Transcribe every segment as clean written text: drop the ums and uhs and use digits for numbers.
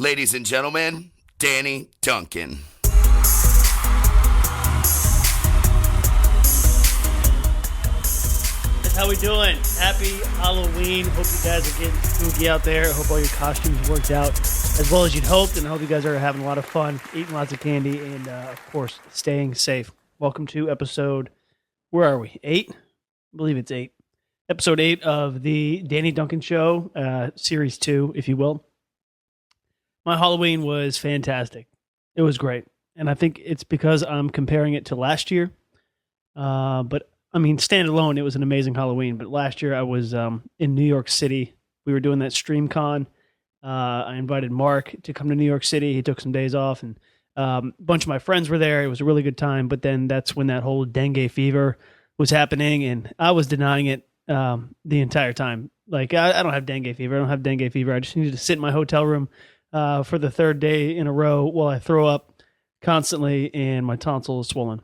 Ladies and gentlemen, Danny Duncan. How we doing? Happy Halloween. Hope you guys are getting spooky out there. Hope all your costumes worked out as well as you'd hoped. And I hope you guys are having a lot of fun, eating lots of candy, and, of course, staying safe. Welcome to episode, where are we? 8? I believe it's 8. Episode 8 of the Danny Duncan Show, Series 2, if you will. My Halloween was fantastic. It was great. And I think it's because I'm comparing it to last year. But I mean, standalone, it was an amazing Halloween. But last year I was in New York City. We were doing that StreamCon. I invited Mark to come to New York City. He took some days off, and a bunch of my friends were there. It was a really good time. But then that's when that whole dengue fever was happening, and I was denying it the entire time. Like, I don't have dengue fever. I don't have dengue fever. I just needed to sit in my hotel room for the third day in a row while I throw up constantly, and my tonsil is swollen.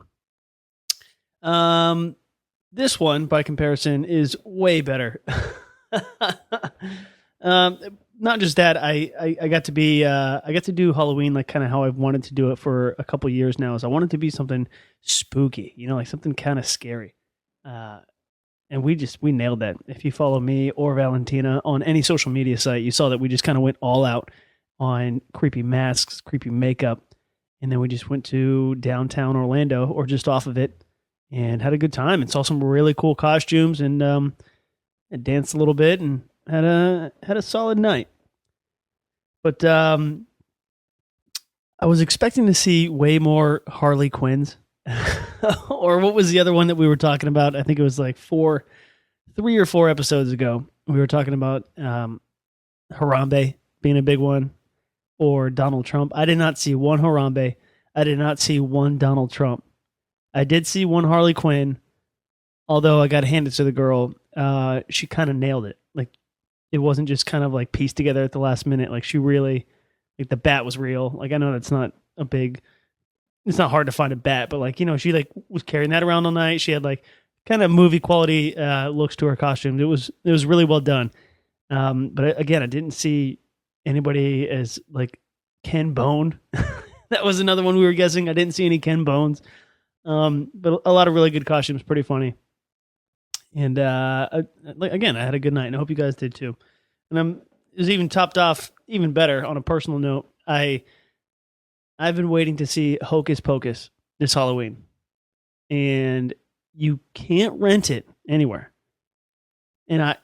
This one, by comparison, is way better. Not just that, I got to be I got to do Halloween like kind of how I've wanted to do it for a couple years now. Is I wanted to be something spooky, like something kind of scary. And we nailed that. If you follow me or Valentina on any social media site, you saw that we just kind of went all out on creepy masks, creepy makeup, and then we just went to downtown Orlando or just off of it and had a good time and saw some really cool costumes and danced a little bit and had a solid night. But I was expecting to see way more Harley Quinns. Or what was the other one that we were talking about? I think it was like 3 or 4 episodes ago. We were talking about Harambe being a big one, or Donald Trump. I did not see one Harambe. I did not see one Donald Trump. I did see one Harley Quinn, although I got handed to the girl. She kind of nailed it. Like, it wasn't just kind of like pieced together at the last minute. Like, she really, like, the bat was real. Like, I know that's not a big, it's not hard to find a bat, but like, she like was carrying that around all night. She had like kind of movie quality looks to her costume. It was really well done. But again, I didn't see anybody as like Ken Bone. That was another one we were guessing. I didn't see any Ken Bones. But a lot of really good costumes, pretty funny. And again, I had a good night, and I hope you guys did too. And it was even topped off even better on a personal note. I've been waiting to see Hocus Pocus this Halloween, and you can't rent it anywhere. And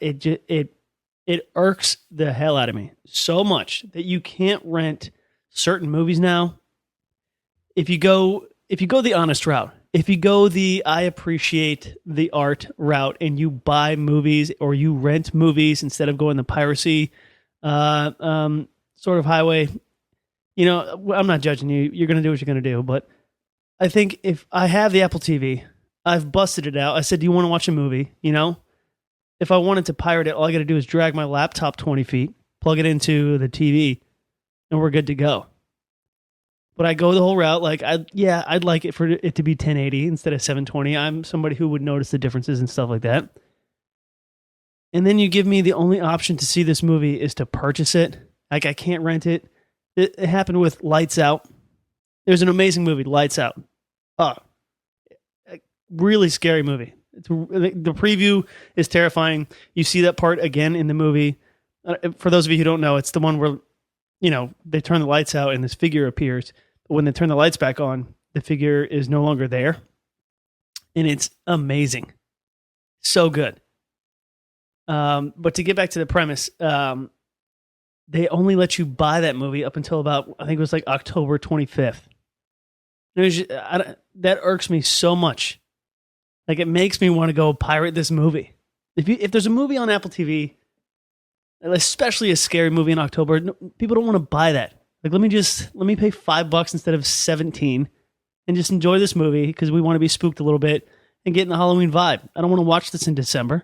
it irks the hell out of me so much that you can't rent certain movies now. If you go the honest route, if you go the I appreciate the art route and you buy movies or you rent movies instead of going the piracy sort of highway, I'm not judging you. You're going to do what you're going to do. But I think if I have the Apple TV, I've busted it out. I said, do you want to watch a movie? If I wanted to pirate it, all I got to do is drag my laptop 20 feet, plug it into the TV, and we're good to go. But I go the whole route. Like, I'd like it for it to be 1080 instead of 720. I'm somebody who would notice the differences and stuff like that. And then you give me the only option to see this movie is to purchase it. Like, I can't rent it. It happened with Lights Out. There's an amazing movie, Lights Out. A really scary movie. The preview is terrifying. You see that part again in the movie. For those of you who don't know, it's the one where, they turn the lights out and this figure appears. But when they turn the lights back on, the figure is no longer there. And it's amazing. So good. But to get back to the premise, they only let you buy that movie up until about, I think it was like October 25th. That irks me so much. Like, it makes me want to go pirate this movie. If there's a movie on Apple TV, especially a scary movie in October, people don't want to buy that. Like, let me pay $5 instead of 17 and just enjoy this movie because we want to be spooked a little bit and get in the Halloween vibe. I don't want to watch this in December.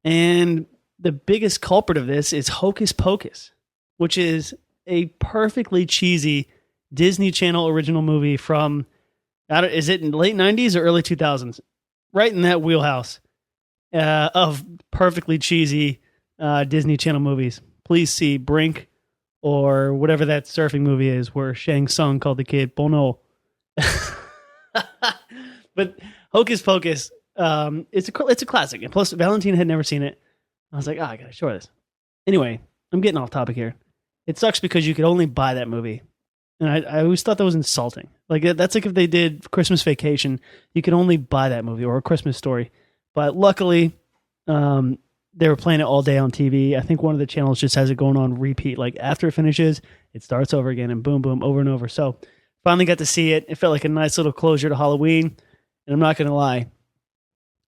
And the biggest culprit of this is Hocus Pocus, which is a perfectly cheesy Disney Channel original movie from, is it in late 90s or early 2000s? Right in that wheelhouse of perfectly cheesy Disney Channel movies. Please see Brink or whatever that surfing movie is where Shang Tsung called the kid Bono. But Hocus Pocus, it's a classic. And plus, Valentina had never seen it. I was like, I gotta show her this. Anyway, I'm getting off topic here. It sucks because you could only buy that movie. And I always thought that was insulting. Like, that's like if they did Christmas Vacation, you could only buy that movie, or A Christmas Story. But luckily, they were playing it all day on TV. I think one of the channels just has it going on repeat. Like, after it finishes, it starts over again, and boom, boom, over and over. So finally got to see it. It felt like a nice little closure to Halloween. And I'm not going to lie,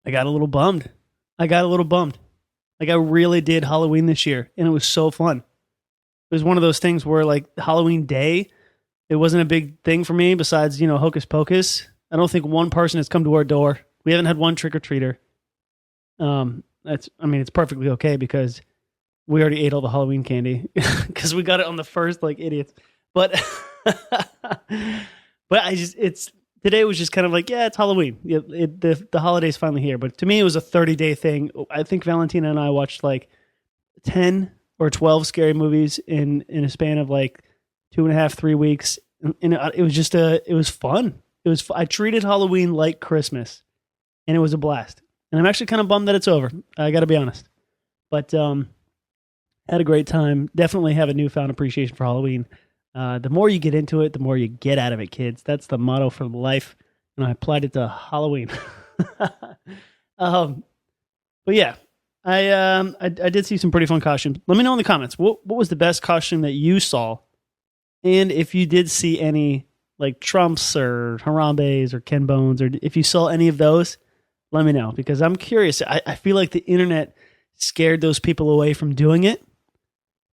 I got a little bummed. Like, I really did Halloween this year, and it was so fun. It was one of those things where, like, Halloween Day, it wasn't a big thing for me besides, Hocus Pocus. I don't think one person has come to our door. We haven't had one trick-or-treater. It's perfectly okay because we already ate all the Halloween candy because we got it on the first, like idiots. But, today was just kind of like, yeah, it's Halloween. The holiday's finally here. But to me, it was a 30-day thing. I think Valentina and I watched like 10 or 12 scary movies in a span of like 2.5, 3 weeks. And it was just it was fun. I treated Halloween like Christmas, and it was a blast. And I'm actually kind of bummed that it's over. I got to be honest. But had a great time. Definitely have a newfound appreciation for Halloween. The more you get into it, the more you get out of it, kids. That's the motto for life. And I applied it to Halloween. But yeah, I did see some pretty fun costumes. Let me know in the comments, what was the best costume that you saw? And if you did see any like Trumps or Harambe's or Ken Bones, or if you saw any of those, let me know, because I'm curious. I feel like the internet scared those people away from doing it.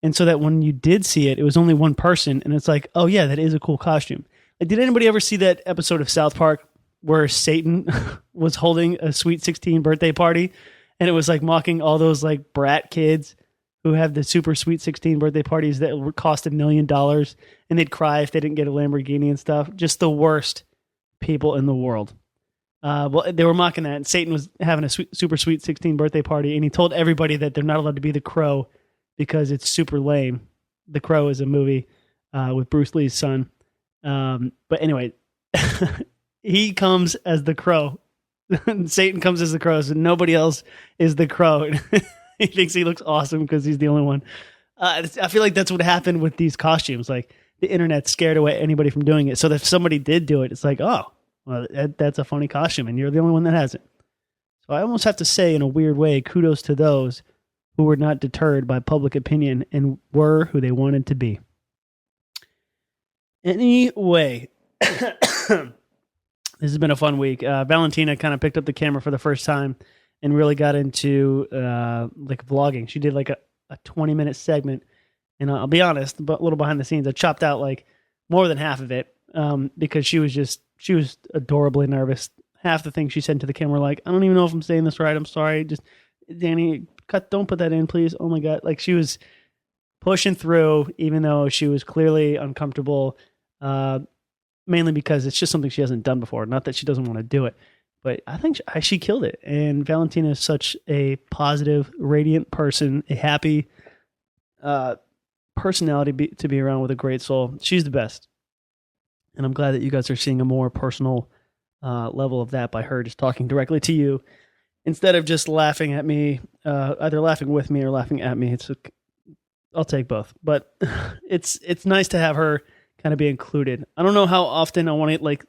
And so that when you did see it, it was only one person. And it's like, oh yeah, that is a cool costume. Like, did anybody ever see that episode of South Park where Satan was holding a Sweet 16 birthday party? And it was like mocking all those like brat kids who have the super Sweet 16 birthday parties that cost $1 million. And they'd cry if they didn't get a Lamborghini and stuff. Just the worst people in the world. Well, they were mocking that. And Satan was having a super Sweet 16 birthday party. And he told everybody that they're not allowed to be the Crow because it's super lame. The Crow is a movie with Bruce Lee's son. But anyway, he comes as the Crow. Satan comes as the Crow, so nobody else is the Crow. He thinks he looks awesome because he's the only one. I feel like that's what happened with these costumes. Like, the internet scared away anybody from doing it. So that if somebody did do it, it's like, oh, well, that's a funny costume, and you're the only one that has it. So I almost have to say, in a weird way, kudos to those who were not deterred by public opinion and were who they wanted to be. Anyway, this has been a fun week. Valentina kind of picked up the camera for the first time and really got into like vlogging. She did like a 20-minute segment, and I'll be honest, but a little behind the scenes, I chopped out like more than half of it because she was adorably nervous. Half the things she said to the camera, like, I don't even know if I'm saying this right. I'm sorry. Just, Danny, don't put that in, please. Oh my God. Like, she was pushing through, even though she was clearly uncomfortable, mainly because it's just something she hasn't done before. Not that she doesn't want to do it, but I think she killed it. And Valentina is such a positive, radiant person, a happy personality to be around, with a great soul. She's the best. And I'm glad that you guys are seeing a more personal level of that by her just talking directly to you instead of just laughing at me, either laughing with me or laughing at me. I'll take both, but it's nice to have her kind of be included. I don't know how often I want to, like,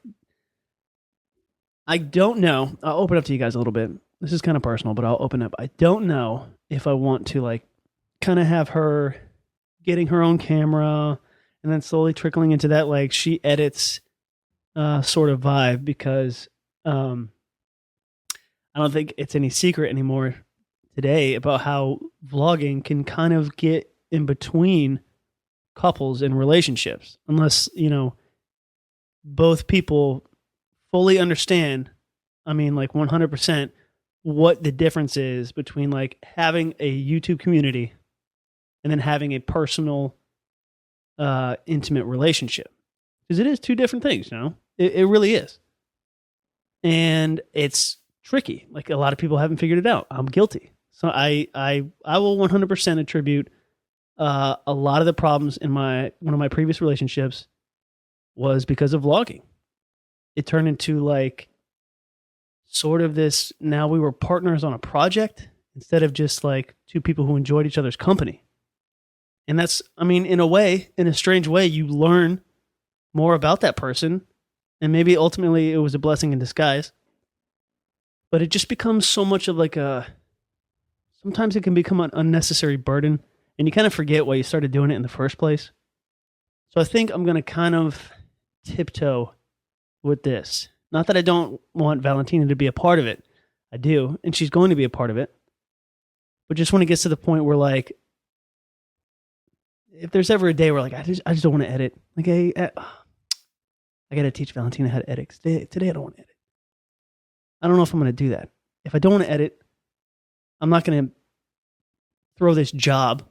I don't know. I'll open up to you guys a little bit. This is kind of personal, but I'll open up. I don't know if I want to, like, kind of have her getting her own camera and then slowly trickling into that, like, she edits sort of vibe, because I don't think it's any secret anymore today about how vlogging can kind of get in between couples and relationships, unless, both people fully understand, like 100%, what the difference is between, like, having a YouTube community and then having a personal, intimate relationship. Because it is two different things, It really is. And it's tricky. Like, a lot of people haven't figured it out. I'm guilty. So I will 100% attribute a lot of the problems in one of my previous relationships was because of vlogging. It turned into like sort of this, now we were partners on a project instead of just like two people who enjoyed each other's company. And that's, I mean, in a strange way, you learn more about that person. And maybe ultimately it was a blessing in disguise. But it just becomes so much of like sometimes it can become an unnecessary burden. And you kind of forget why you started doing it in the first place. So I think I'm going to kind of tiptoe with this. Not that I don't want Valentina to be a part of it. I do. And she's going to be a part of it. But just when it gets to the point where like, if there's ever a day where like, I just don't want to edit. Like, I got to teach Valentina how to edit. Today I don't want to edit. I don't know if I'm going to do that. If I don't want to edit, I'm not going to throw this job,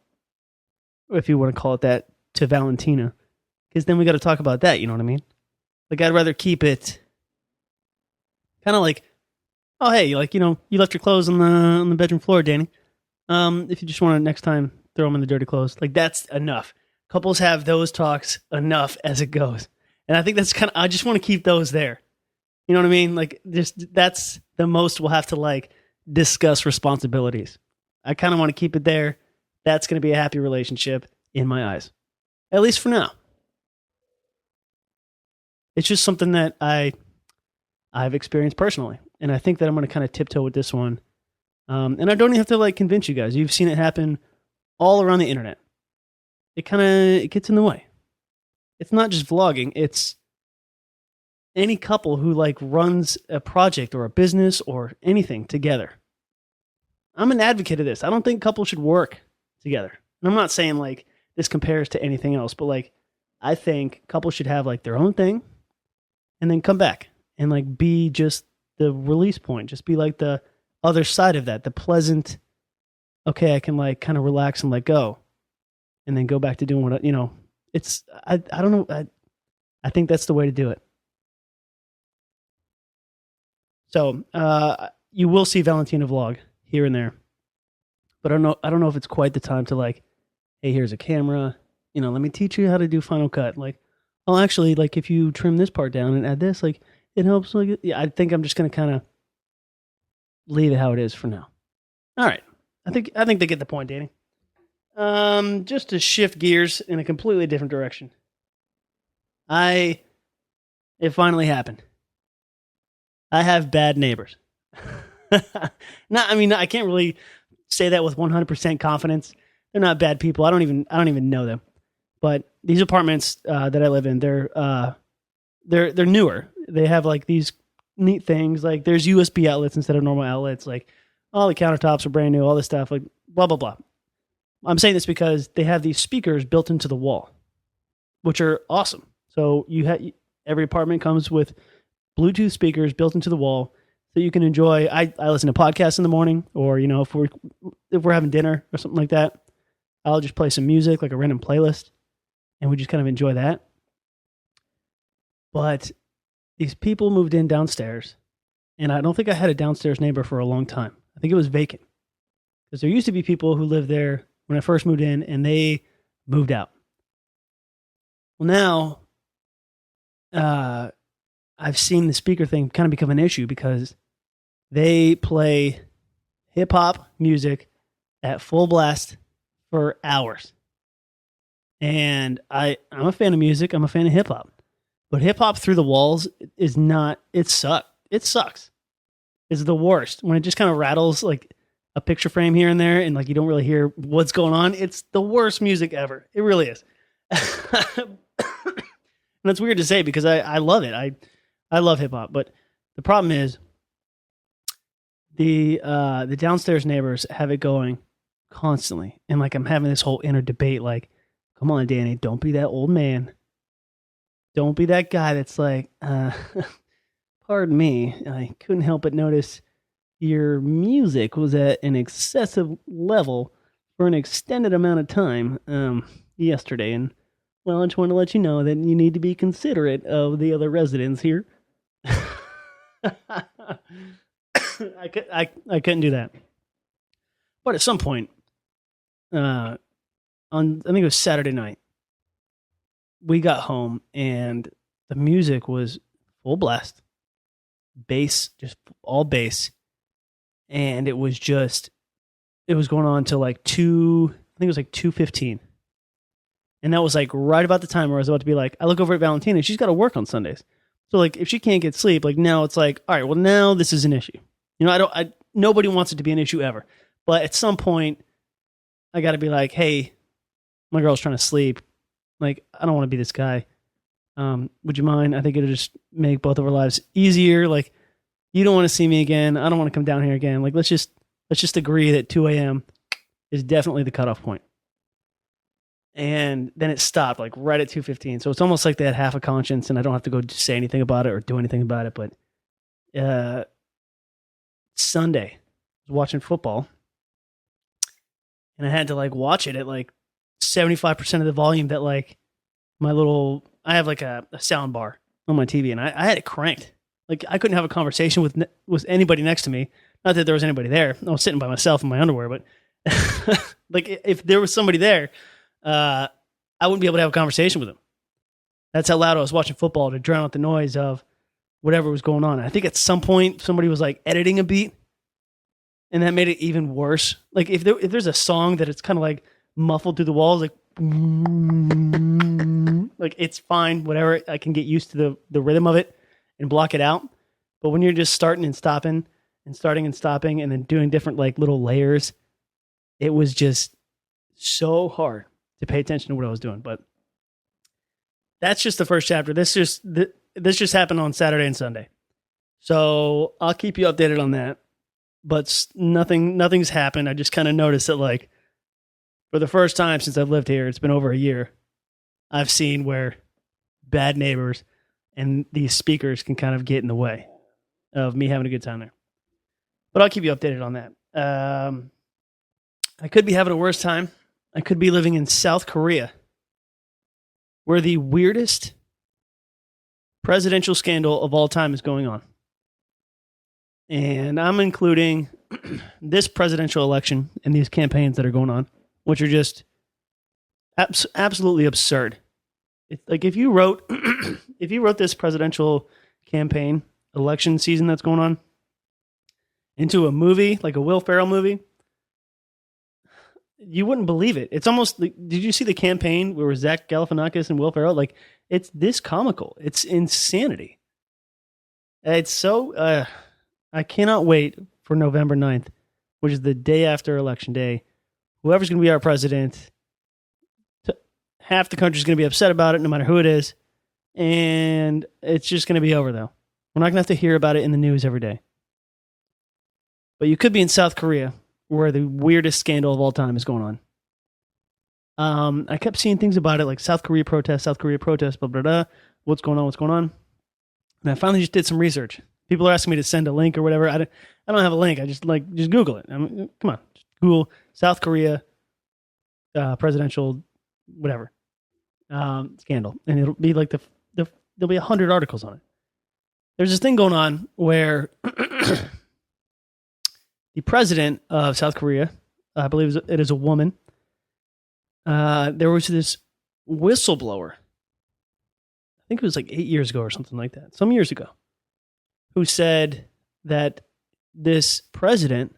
if you want to call it that, to Valentina. Because then we got to talk about that, you know what I mean? Like, I'd rather keep it kind of like, oh, hey, like, you left your clothes on the bedroom floor, Danny. If you just want to next time throw them in the dirty clothes. Like, that's enough. Couples have those talks enough as it goes. And I think that's kind of, I just want to keep those there. You know what I mean? Like, just, that's the most we'll have to like discuss responsibilities. I kind of want to keep it there. That's going to be a happy relationship in my eyes. At least for now. It's just something that I've experienced personally. And I think that I'm going to kind of tiptoe with this one. And I don't even have to like convince you guys. You've seen it happen all around the internet. It gets in the way. It's not just vlogging. It's any couple who like runs a project or a business or anything together. I'm an advocate of this. I don't think couples should work together. And I'm not saying like this compares to anything else, but like I think couples should have like their own thing and then come back and like be just the release point. Just be like the other side of that, the pleasant, okay, I can like kind of relax and let go and then go back to doing what, it's, I don't know. I think that's the way to do it. So, you will see Valentina vlog here and there, but I don't know if it's quite the time to like, hey, here's a camera, let me teach you how to do Final Cut. Like, oh, actually, like if you trim this part down and add this, like it helps. Like, yeah, I think I'm just going to kind of leave it how it is for now. All right. I think they get the point, Danny. Just to shift gears in a completely different direction. It finally happened. I have bad neighbors. I can't really say that with 100% confidence. They're not bad people. I don't even know them. But these apartments that I live in, they're newer. They have like these neat things. Like there's USB outlets instead of normal outlets. Like all the countertops are brand new. All this stuff. Like blah blah blah. I'm saying this because they have these speakers built into the wall, which are awesome. So every apartment comes with Bluetooth speakers built into the wall, so you can enjoy. I listen to podcasts in the morning, or if we're having dinner or something like that, I'll just play some music, like a random playlist, and we just kind of enjoy that. But these people moved in downstairs, and I don't think I had a downstairs neighbor for a long time. I think it was vacant because there used to be people who lived there when I first moved in, and they moved out. Well, now I've seen the speaker thing kind of become an issue because they play hip hop music at full blast for hours. And I'm a fan of music. I'm a fan of hip hop. But hip hop through the walls is not, it sucks. It's the worst. When it just kind of rattles like a picture frame here and there and like you don't really hear what's going on. It's the worst music ever. It really is. And it's weird to say because I love it. I love hip hop, but the problem is the downstairs neighbors have it going constantly. And like I'm having this whole inner debate like, come on, Danny, don't be that old man. Don't be that guy that's like, pardon me, I couldn't help but notice your music was at an excessive level for an extended amount of time yesterday. And, well, I just want to let you know that you need to be considerate of the other residents here. I couldn't do that. But at some point, on, I think it was Saturday night, we got home and the music was full blast, bass, just all bass. And it was going on till like 2, I think it was like 2:15. And that was like right about the time where I was about to be like, I look over at Valentina, she's got to work on Sundays. So like if she can't get sleep, like now it's like, all right, well now this is an issue. You know, nobody wants it to be an issue ever. But at some point, I got to be like, hey, my girl's trying to sleep. Like, I don't want to be this guy. Would you mind? I think it'll just make both of our lives easier. Like, you don't want to see me again. I don't want to come down here again. Like, let's just agree that 2 a.m. is definitely the cutoff point. And then it stopped like right at 2:15. So it's almost like they had half a conscience, and I don't have to go say anything about it or do anything about it. But Sunday, I was watching football, and I had to like watch it at like 75% of the volume that like I have like a sound bar on my TV, and I had it cranked. Like I couldn't have a conversation with anybody next to me. Not that there was anybody there. I was sitting by myself in my underwear, but like if there was somebody there, I wouldn't be able to have a conversation with them. That's how loud I was watching football to drown out the noise of whatever was going on. I think at some point somebody was like editing a beat, and that made it even worse. Like if there's a song that it's kind of like muffled through the walls, like it's fine, whatever. I can get used to the rhythm of it and block it out. But when you're just starting and stopping and starting and stopping and then doing different like little layers, it was just so hard to pay attention to what I was doing. But that's just the first chapter. This just happened on Saturday and Sunday. So I'll keep you updated on that. But nothing's happened. I just kind of noticed that like for the first time since I've lived here, it's been over a year, I've seen where bad neighbors and these speakers can kind of get in the way of me having a good time there. But I'll keep you updated on that. I could be having a worse time. I could be living in South Korea, where the weirdest presidential scandal of all time is going on. And I'm including this presidential election and these campaigns that are going on, which are just absolutely absurd. It's like if you wrote this presidential campaign election season that's going on into a movie, like a Will Ferrell movie, you wouldn't believe it. It's almost like, did you see the campaign where Zach Galifianakis and Will Ferrell? Like, it's this comical. It's insanity. It's so, I cannot wait for November 9th, which is the day after Election Day. Whoever's going to be our president, half the country's going to be upset about it, no matter who it is. And it's just going to be over, though. We're not going to have to hear about it in the news every day. But you could be in South Korea, where the weirdest scandal of all time is going on. I kept seeing things about it, like South Korea protests, blah, blah, blah. What's going on? And I finally just did some research. People are asking me to send a link or whatever. I don't have a link. I just Google it. Come on, just Google South Korea presidential whatever scandal, and it'll be like there'll be 100 articles on it. There's this thing going on where the president of South Korea, I believe it is a woman. There was this whistleblower. I think it was like 8 years ago or something like that. Some years ago. Who said that this president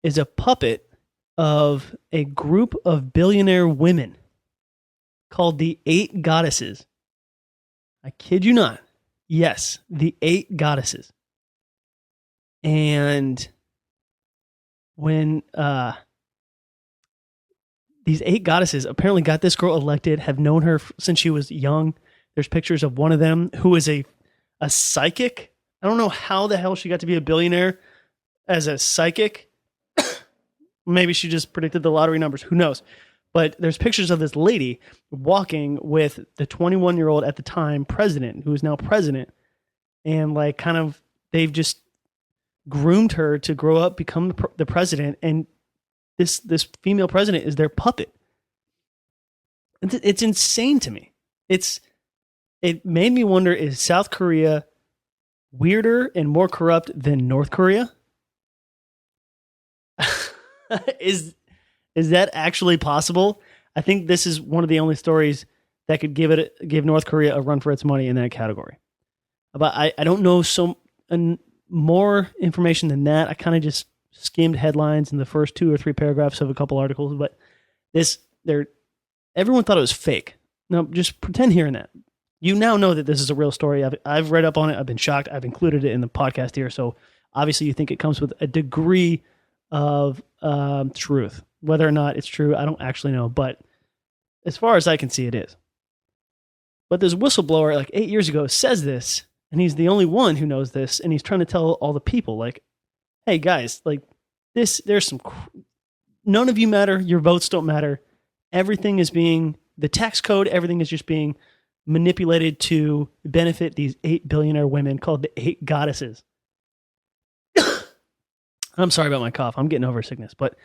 is a puppet of a group of billionaire women called the 8 Goddesses. I kid you not. Yes, the 8 Goddesses. And when these 8 Goddesses apparently got this girl elected, have known her since she was young. There's pictures of one of them who is a psychic. I don't know how the hell she got to be a billionaire as a psychic. Maybe she just predicted the lottery numbers. Who knows? But there's pictures of this lady walking with the 21-year-old at the time president, who is now president. And like kind of, they've just groomed her to grow up, become the president. And this female president is their puppet. It's insane to me. It made me wonder, is South Korea weirder and more corrupt than North Korea? Is that actually possible? I think this is one of the only stories that could give North Korea a run for its money in that category. But I don't know more information than that. I kind of just skimmed headlines in the first 2 or 3 paragraphs of a couple articles, but everyone thought it was fake. Now, just pretend hearing that. You now know that this is a real story. I've read up on it. I've been shocked. I've included it in the podcast here. So obviously you think it comes with a degree of truth. Whether or not it's true, I don't actually know. But as far as I can see, it is. But this whistleblower, like 8 years ago, says this, and he's the only one who knows this, and he's trying to tell all the people, like, hey, guys, like, none of you matter. Your votes don't matter. Everything is the tax code, everything is just being manipulated to benefit these 8 billionaire women called the 8 goddesses. I'm sorry about my cough. I'm getting over sickness. But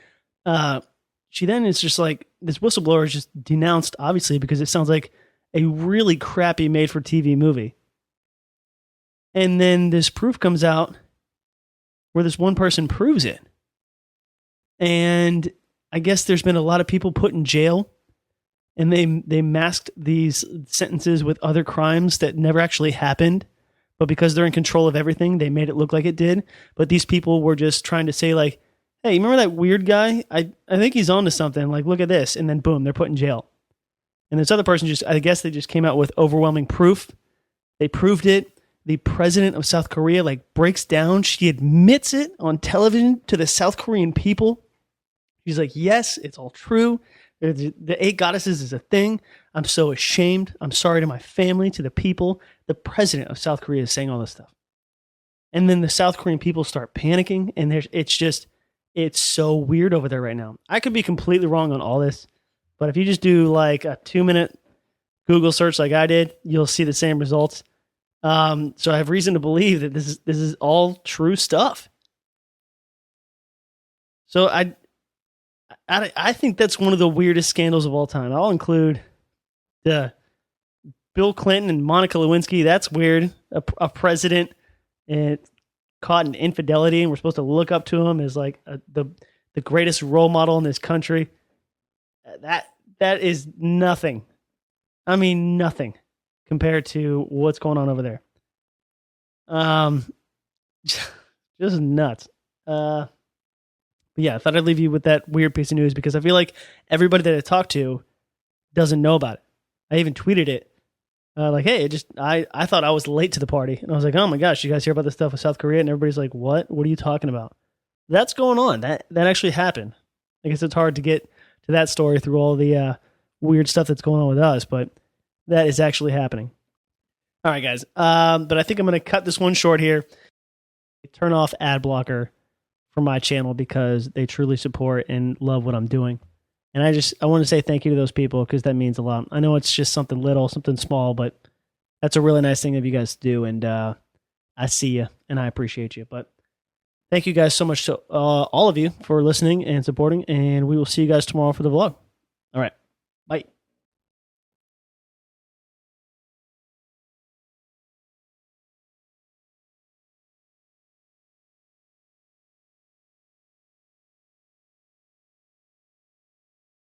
she then is just like, this whistleblower is just denounced, obviously, because it sounds like a really crappy made-for-TV movie. And then this proof comes out where this one person proves it. And I guess there's been a lot of people put in jail, and they masked these sentences with other crimes that never actually happened. But because they're in control of everything, they made it look like it did. But these people were just trying to say, like, hey, you remember that weird guy? I think he's onto something. Like, look at this. And then boom, they're put in jail. And this other person I guess they just came out with overwhelming proof. They proved it. The president of South Korea, like, breaks down. She admits it on television to the South Korean people. She's like, yes, it's all true. The 8 goddesses is a thing. I'm so ashamed. I'm sorry to my family, to the people. The president of South Korea is saying all this stuff. And then the South Korean people start panicking, and it's so weird over there right now. I could be completely wrong on all this, but if you just do like a 2-minute Google search like I did, you'll see the same results. So I have reason to believe that this is all true stuff. So I think that's one of the weirdest scandals of all time. I'll include the Bill Clinton and Monica Lewinsky. That's weird. A president caught in infidelity, and we're supposed to look up to him as like the greatest role model in this country. That is nothing. I mean, nothing compared to what's going on over there. Just nuts. But yeah, I thought I'd leave you with that weird piece of news because I feel like everybody that I talked to doesn't know about it. I even tweeted it. Like, hey, I thought I was late to the party. And I was like, oh my gosh, you guys hear about this stuff with South Korea? And everybody's like, what? What are you talking about? That's going on. That actually happened. I guess it's hard to get to that story through all the weird stuff that's going on with us, but that is actually happening. All right, guys. But I think I'm going to cut this one short here. Turn off ad blocker for my channel because they truly support and love what I'm doing. And I want to say thank you to those people because that means a lot. I know it's just something little, something small, but that's a really nice thing of you guys to do. And I see you and I appreciate you. But thank you guys so much to all of you for listening and supporting. And we will see you guys tomorrow for the vlog.